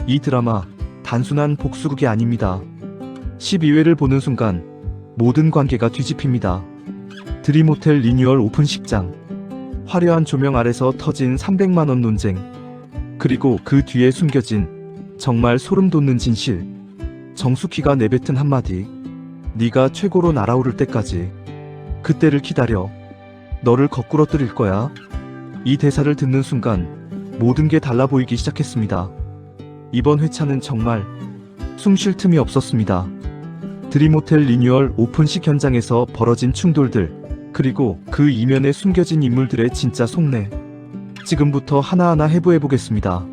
이 드라마 단순한 복수극이 아닙니다. 12회를 보는 순간 모든 관계가 뒤집힙니다. 드림호텔 리뉴얼 오픈식장, 화려한 조명 아래서 터진 300만원 논쟁, 그리고 그 뒤에 숨겨진 정말 소름 돋는 진실. 정숙희가 내뱉은 한마디, 네가 최고로 날아오를 때까지, 그때를 기다려, 너를 거꾸로 뜨릴 거야. 이 대사를 듣는 순간 모든 게 달라 보이기 시작했습니다. 이번 회차는 정말 숨 쉴 틈이 없었습니다. 드림호텔 리뉴얼 오픈식 현장에서 벌어진 충돌들, 그리고 그 이면에 숨겨진 인물들의 진짜 속내, 지금부터 하나하나 해부해보겠습니다.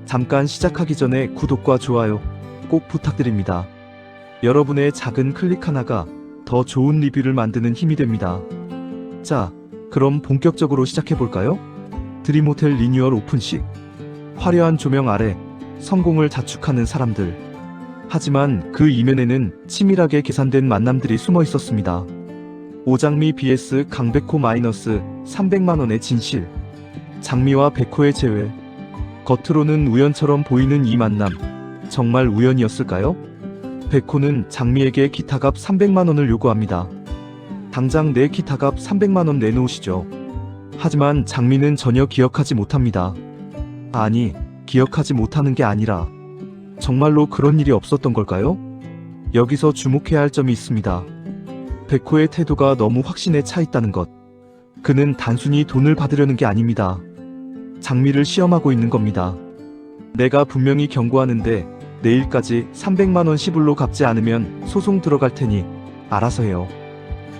잠깐 시작하기 전에 구독과 좋아요 꼭 부탁드립니다. 여러분의 작은 클릭 하나가 더 좋은 리뷰를 만드는 힘이 됩니다. 자, 그럼 본격적으로 시작해볼까요? 드림호텔 리뉴얼 오픈식. 화려한 조명 아래 성공을 자축하는 사람들. 하지만 그 이면에는 치밀하게 계산된 만남들이 숨어 있었습니다. 오장미 vs 강백호 마이너스 300만원의 진실. 장미와 백호의 재회. 겉으로는 우연처럼 보이는 이 만남, 정말 우연이었을까요? 백호는 장미에게 기타값 300만원을 요구합니다. 당장 내 기타값 300만원 내놓으시죠. 하지만 장미는 전혀 기억하지 못합니다. 아니, 기억하지 못하는 게 아니라 정말로 그런 일이 없었던 걸까요? 여기서 주목해야 할 점이 있습니다. 백호의 태도가 너무 확신에 차 있다는 것. 그는 단순히 돈을 받으려는 게 아닙니다. 장미를 시험하고 있는 겁니다. 내가 분명히 경고하는데 내일까지 300만원 시불로 갚지 않으면 소송 들어갈 테니 알아서 해요.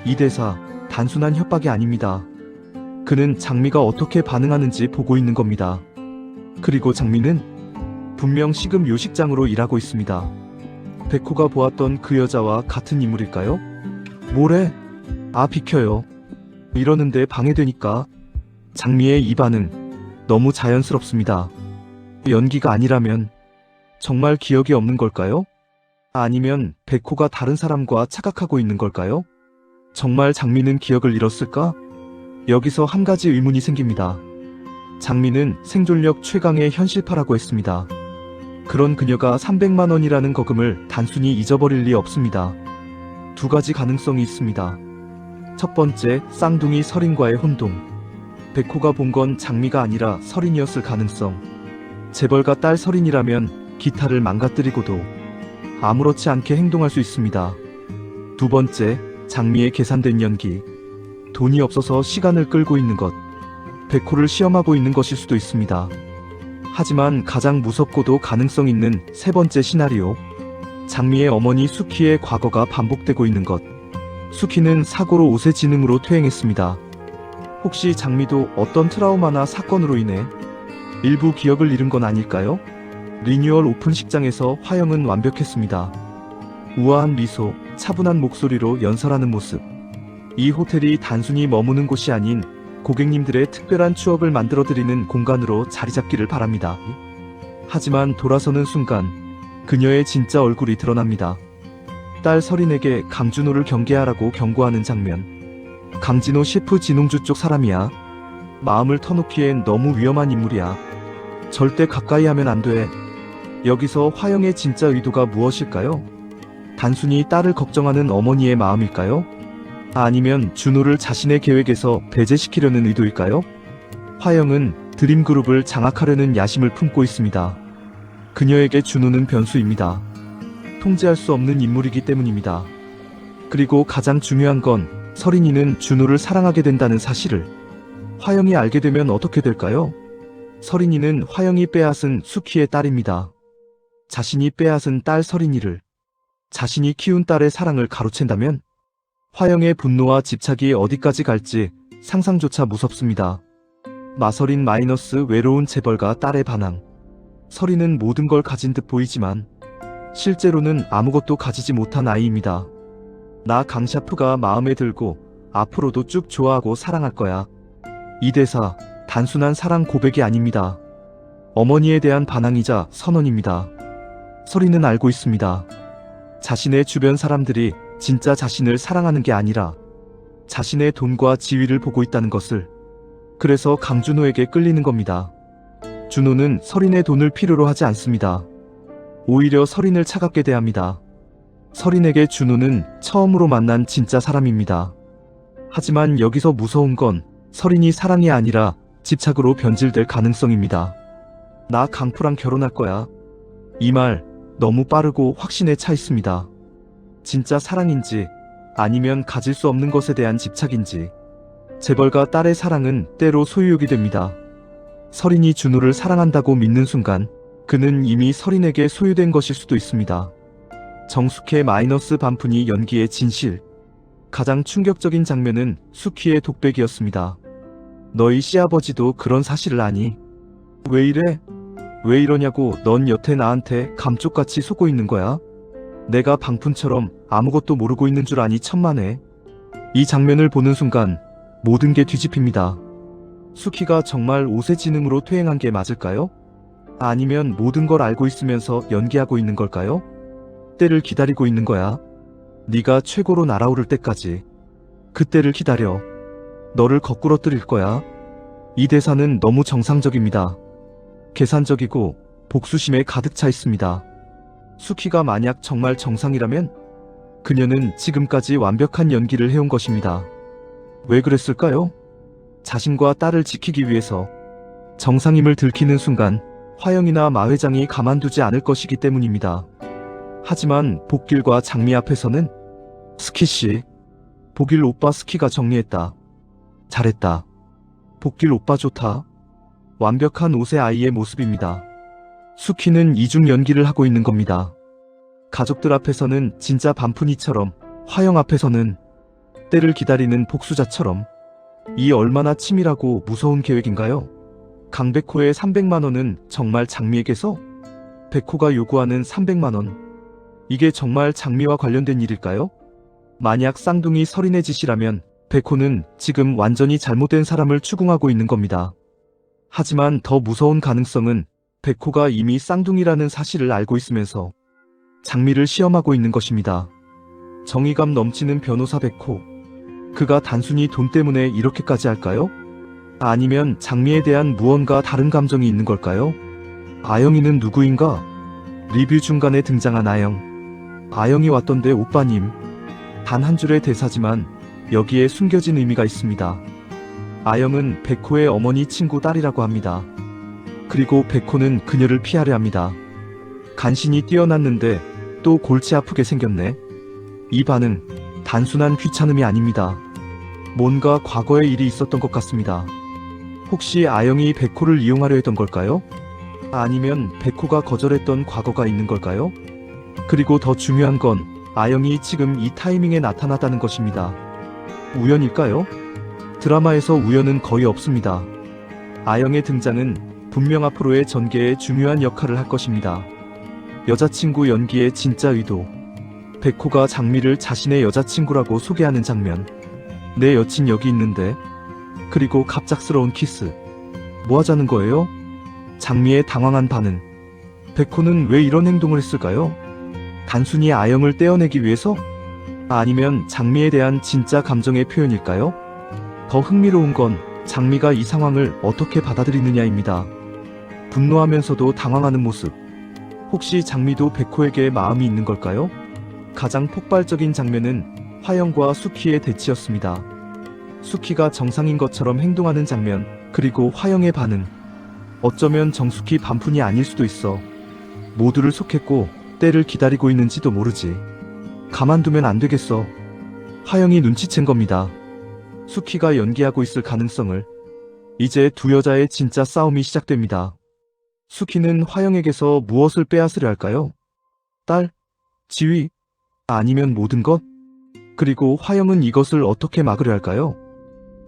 이 대사 단순한 협박이 아닙니다. 그는 장미가 어떻게 반응하는지 보고 있는 겁니다. 그리고 장미는 분명 시금 요식장으로 일하고 있습니다. 백호가 보았던 그 여자와 같은 인물일까요? 뭐래? 아, 비켜요. 이러는데 방해되니까. 장미의 이 반응 너무 자연스럽습니다. 연기가 아니라면 정말 기억이 없는 걸까요? 아니면 백호가 다른 사람과 착각하고 있는 걸까요? 정말 장미는 기억을 잃었을까? 여기서 한 가지 의문이 생깁니다. 장미는 생존력 최강의 현실파라고 했습니다. 그런 그녀가 300만원이라는 거금을 단순히 잊어버릴 리 없습니다. 두 가지 가능성이 있습니다. 첫 번째, 쌍둥이 설인과의 혼동. 백호가 본 건 장미가 아니라 설인이었을 가능성. 재벌가 딸 설인이라면 기타를 망가뜨리고도 아무렇지 않게 행동할 수 있습니다. 두 번째, 장미의 계산된 연기. 돈이 없어서 시간을 끌고 있는 것. 백호를 시험하고 있는 것일 수도 있습니다. 하지만 가장 무섭고도 가능성 있는 세 번째 시나리오. 장미의 어머니 수키의 과거가 반복되고 있는 것. 수키는 사고로 오세지능으로 퇴행했습니다. 혹시 장미도 어떤 트라우마나 사건으로 인해 일부 기억을 잃은 건 아닐까요? 리뉴얼 오픈식장에서 화영은 완벽했습니다. 우아한 미소, 차분한 목소리로 연설하는 모습. 이 호텔이 단순히 머무는 곳이 아닌 고객님들의 특별한 추억을 만들어드리는 공간으로 자리잡기를 바랍니다. 하지만 돌아서는 순간 그녀의 진짜 얼굴이 드러납니다. 딸 설인에게 강준호를 경계하라고 경고하는 장면. 강진호 셰프 진홍주 쪽 사람이야. 마음을 터놓기엔 너무 위험한 인물이야. 절대 가까이 하면 안 돼. 여기서 화영의 진짜 의도가 무엇일까요? 단순히 딸을 걱정하는 어머니의 마음일까요? 아니면 준호를 자신의 계획에서 배제시키려는 의도일까요? 화영은 드림그룹을 장악하려는 야심을 품고 있습니다. 그녀에게 준호는 변수입니다. 통제할 수 없는 인물이기 때문입니다. 그리고 가장 중요한 건 설인이는 준호를 사랑하게 된다는 사실을 화영이 알게 되면 어떻게 될까요? 설인이는 화영이 빼앗은 수키의 딸입니다. 자신이 빼앗은 딸 설인이를 자신이 키운 딸의 사랑을 가로챈다면 화영의 분노와 집착이 어디까지 갈지 상상조차 무섭습니다. 마설인 마이너스 외로운 재벌가 딸의 반항. 설인은 모든 걸 가진 듯 보이지만 실제로는 아무것도 가지지 못한 아이입니다. 나 강샤프가 마음에 들고 앞으로도 쭉 좋아하고 사랑할 거야. 이 대사 단순한 사랑 고백이 아닙니다. 어머니에 대한 반항이자 선언입니다. 설인은 알고 있습니다. 자신의 주변 사람들이 진짜 자신을 사랑하는 게 아니라 자신의 돈과 지위를 보고 있다는 것을. 그래서 강준호에게 끌리는 겁니다. 준호는 설인의 돈을 필요로 하지 않습니다. 오히려 서린을 차갑게 대합니다. 서린에게 준호는 처음으로 만난 진짜 사람입니다. 하지만 여기서 무서운 건 서린이 사랑이 아니라 집착으로 변질될 가능성입니다. 나 강프랑 결혼할 거야. 이 말 너무 빠르고 확신에 차 있습니다. 진짜 사랑인지 아니면 가질 수 없는 것에 대한 집착인지. 재벌과 딸의 사랑은 때로 소유욕이 됩니다. 서린이 준호를 사랑한다고 믿는 순간 그는 이미 서린에게 소유된 것일 수도 있습니다. 정숙의 마이너스 반푼이 연기의 진실. 가장 충격적인 장면은 숙희의 독백이었습니다. 너희 시아버지도 그런 사실을 아니? 왜 이래? 왜 이러냐고 넌 여태 나한테 감쪽같이 속고 있는 거야? 내가 방푼처럼 아무것도 모르고 있는 줄 아니 천만에. 이 장면을 보는 순간 모든 게 뒤집힙니다. 숙희가 정말 오세지능으로 퇴행한 게 맞을까요? 아니면 모든 걸 알고 있으면서 연기하고 있는 걸까요? 때를 기다리고 있는 거야. 네가 최고로 날아오를 때까지. 그때를 기다려. 너를 거꾸러뜨릴 거야. 이 대사는 너무 정상적입니다. 계산적이고 복수심에 가득 차 있습니다. 숙희가 만약 정말 정상이라면 그녀는 지금까지 완벽한 연기를 해온 것입니다. 왜 그랬을까요? 자신과 딸을 지키기 위해서. 정상임을 들키는 순간 화영이나 마 회장이 가만두지 않을 것이기 때문입니다. 하지만 복길과 장미 앞에서는 스키씨, 복길 오빠 스키가 정리했다. 잘했다. 복길 오빠 좋다. 완벽한 옷의 아이의 모습입니다. 숙희는 이중 연기를 하고 있는 겁니다. 가족들 앞에서는 진짜 반푼이처럼, 화영 앞에서는 때를 기다리는 복수자처럼. 이 얼마나 치밀하고 무서운 계획인가요? 강백호의 300만원은 정말 장미에게서? 백호가 요구하는 300만원. 이게 정말 장미와 관련된 일일까요? 만약 쌍둥이 서린의 짓이라면 백호는 지금 완전히 잘못된 사람을 추궁하고 있는 겁니다. 하지만 더 무서운 가능성은 백호가 이미 쌍둥이라는 사실을 알고 있으면서 장미를 시험하고 있는 것입니다. 정의감 넘치는 변호사 백호. 그가 단순히 돈 때문에 이렇게까지 할까요? 아니면 장미에 대한 무언가 다른 감정이 있는 걸까요? 아영이는 누구인가? 리뷰 중간에 등장한 아영. 아영이 왔던데 오빠님. 단 한 줄의 대사지만 여기에 숨겨진 의미가 있습니다. 아영은 백호의 어머니 친구 딸이라고 합니다. 그리고 백호는 그녀를 피하려 합니다. 간신히 뛰어났는데 또 골치 아프게 생겼네. 이 반응, 단순한 귀찮음이 아닙니다. 뭔가 과거의 일이 있었던 것 같습니다. 혹시 아영이 백호를 이용하려 했던 걸까요? 아니면 백호가 거절했던 과거가 있는 걸까요? 그리고 더 중요한 건 아영이 지금 이 타이밍에 나타났다는 것입니다. 우연일까요? 드라마에서 우연은 거의 없습니다. 아영의 등장은 분명 앞으로의 전개에 중요한 역할을 할 것입니다. 여자친구 연기의 진짜 의도. 백호가 장미를 자신의 여자친구라고 소개하는 장면. 내 여친 여기 있는데. 그리고 갑작스러운 키스. 뭐 하자는 거예요? 장미의 당황한 반응. 백호는 왜 이런 행동을 했을까요? 단순히 아영을 떼어내기 위해서? 아니면 장미에 대한 진짜 감정의 표현일까요? 더 흥미로운 건 장미가 이 상황을 어떻게 받아들이느냐입니다. 분노하면서도 당황하는 모습. 혹시 장미도 백호에게 마음이 있는 걸까요? 가장 폭발적인 장면은 화영과 숙희의 대치였습니다. 숙희가 정상인 것처럼 행동하는 장면, 그리고 화영의 반응. 어쩌면 정숙희 반푼이 아닐 수도 있어. 모두를 속했고 때를 기다리고 있는지도 모르지. 가만두면 안 되겠어. 화영이 눈치챈 겁니다. 숙희가 연기하고 있을 가능성을. 이제 두 여자의 진짜 싸움이 시작됩니다. 숙희는 화영에게서 무엇을 빼앗으려 할까요? 딸? 지위? 아니면 모든 것? 그리고 화영은 이것을 어떻게 막으려 할까요?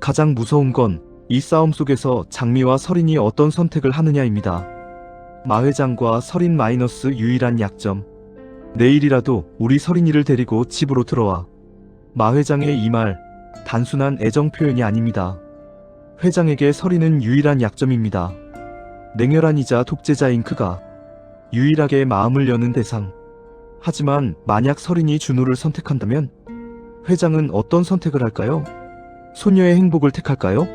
가장 무서운 건 이 싸움 속에서 장미와 서린이 어떤 선택을 하느냐입니다. 마 회장과 서린 마이너스 유일한 약점. 내일이라도 우리 서린이를 데리고 집으로 들어와. 마 회장의 이 말, 단순한 애정 표현이 아닙니다. 회장에게 서린은 유일한 약점입니다. 냉혈한이자 독재자인 그가 유일하게 마음을 여는 대상. 하지만 만약 서린이 준호를 선택한다면 회장은 어떤 선택을 할까요? 소녀의 행복을 택할까요?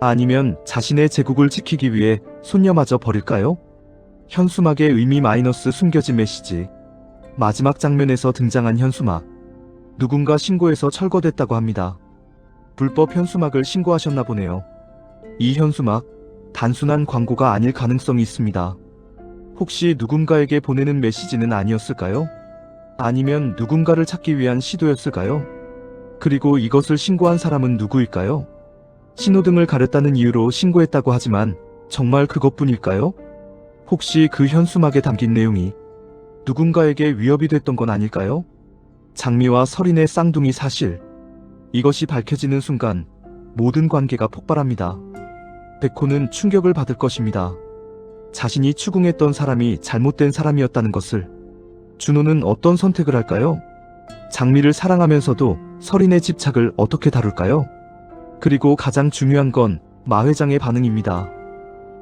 아니면 자신의 제국을 지키기 위해 손녀마저 버릴까요? 현수막의 의미 마이너스 숨겨진 메시지. 마지막 장면에서 등장한 현수막. 누군가 신고해서 철거됐다고 합니다. 불법 현수막을 신고하셨나 보네요. 이 현수막, 단순한 광고가 아닐 가능성이 있습니다. 혹시 누군가에게 보내는 메시지는 아니었을까요? 아니면 누군가를 찾기 위한 시도였을까요? 그리고 이것을 신고한 사람은 누구일까요? 신호등을 가렸다는 이유로 신고했다고 하지만 정말 그것뿐일까요? 혹시 그 현수막에 담긴 내용이 누군가에게 위협이 됐던 건 아닐까요? 장미와 설인의 쌍둥이 사실. 이것이 밝혀지는 순간 모든 관계가 폭발합니다. 백호는 충격을 받을 것입니다. 자신이 추궁했던 사람이 잘못된 사람이었다는 것을. 준호는 어떤 선택을 할까요? 장미를 사랑하면서도 설인의 집착을 어떻게 다룰까요? 그리고 가장 중요한 건 마 회장의 반응입니다.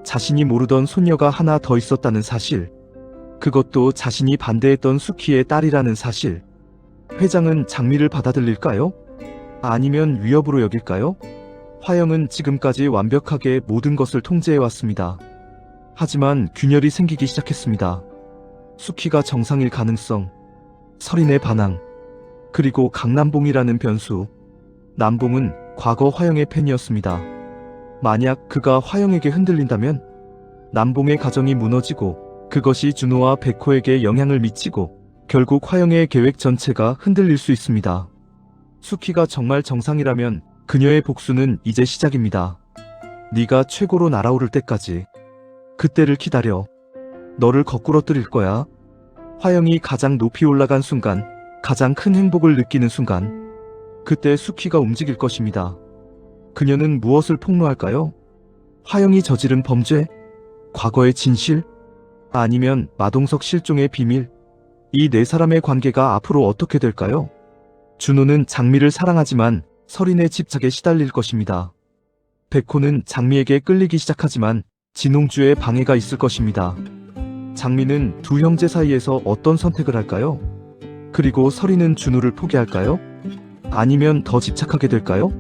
자신이 모르던 손녀가 하나 더 있었다는 사실. 그것도 자신이 반대했던 수키의 딸이라는 사실. 회장은 장미를 받아들일까요? 아니면 위협으로 여길까요? 화영은 지금까지 완벽하게 모든 것을 통제해왔습니다. 하지만 균열이 생기기 시작했습니다. 수키가 정상일 가능성, 설인의 반항, 그리고 강남봉이라는 변수. 남봉은 과거 화영의 팬이었습니다. 만약 그가 화영에게 흔들린다면 남봉의 가정이 무너지고 그것이 준호와 백호에게 영향을 미치고 결국 화영의 계획 전체가 흔들릴 수 있습니다. 수키가 정말 정상이라면 그녀의 복수는 이제 시작입니다. 네가 최고로 날아오를 때까지. 그때를 기다려. 너를 거꾸러뜨릴 거야. 화영이 가장 높이 올라간 순간, 가장 큰 행복을 느끼는 순간, 그때 수키가 움직일 것입니다. 그녀는 무엇을 폭로할까요? 화영이 저지른 범죄? 과거의 진실? 아니면 마동석 실종의 비밀? 이 네 사람의 관계가 앞으로 어떻게 될까요? 준호는 장미를 사랑하지만 설인의 집착에 시달릴 것입니다. 백호는 장미에게 끌리기 시작하지만 진홍주의 방해가 있을 것입니다. 장미는 두 형제 사이에서 어떤 선택을 할까요? 그리고 설인은 준호를 포기할까요? 아니면 더 집착하게 될까요?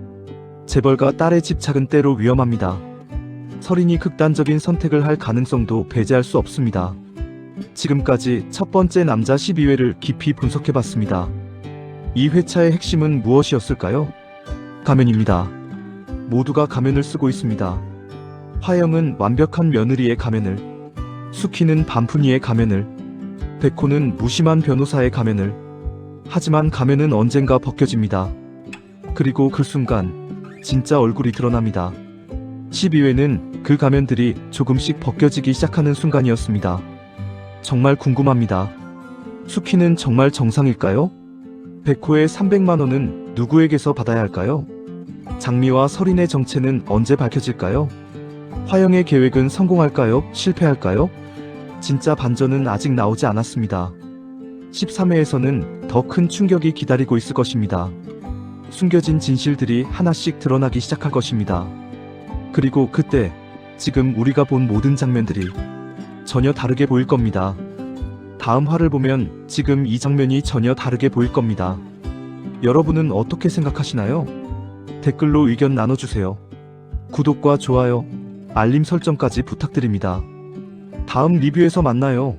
재벌과 딸의 집착은 때로 위험합니다. 설인이 극단적인 선택을 할 가능성도 배제할 수 없습니다. 지금까지 첫 번째 남자 12회를 깊이 분석해봤습니다. 이 회차의 핵심은 무엇이었을까요? 가면입니다. 모두가 가면을 쓰고 있습니다. 화영은 완벽한 며느리의 가면을, 수키는 반푼이의 가면을, 백호는 무심한 변호사의 가면을. 하지만 가면은 언젠가 벗겨집니다. 그리고 그 순간 진짜 얼굴이 드러납니다. 12회는 그 가면들이 조금씩 벗겨지기 시작하는 순간이었습니다. 정말 궁금합니다. 수키는 정말 정상일까요? 백호의 300만 원은 누구에게서 받아야 할까요? 장미와 설인의 정체는 언제 밝혀질까요? 화영의 계획은 성공할까요? 실패할까요? 진짜 반전은 아직 나오지 않았습니다. 13회에서는 더 큰 충격이 기다리고 있을 것입니다. 숨겨진 진실들이 하나씩 드러나기 시작할 것입니다. 그리고 그때, 지금 우리가 본 모든 장면들이 전혀 다르게 보일 겁니다. 다음 화를 보면 지금 이 장면이 전혀 다르게 보일 겁니다. 여러분은 어떻게 생각하시나요? 댓글로 의견 나눠주세요. 구독과 좋아요, 알림 설정까지 부탁드립니다. 다음 리뷰에서 만나요.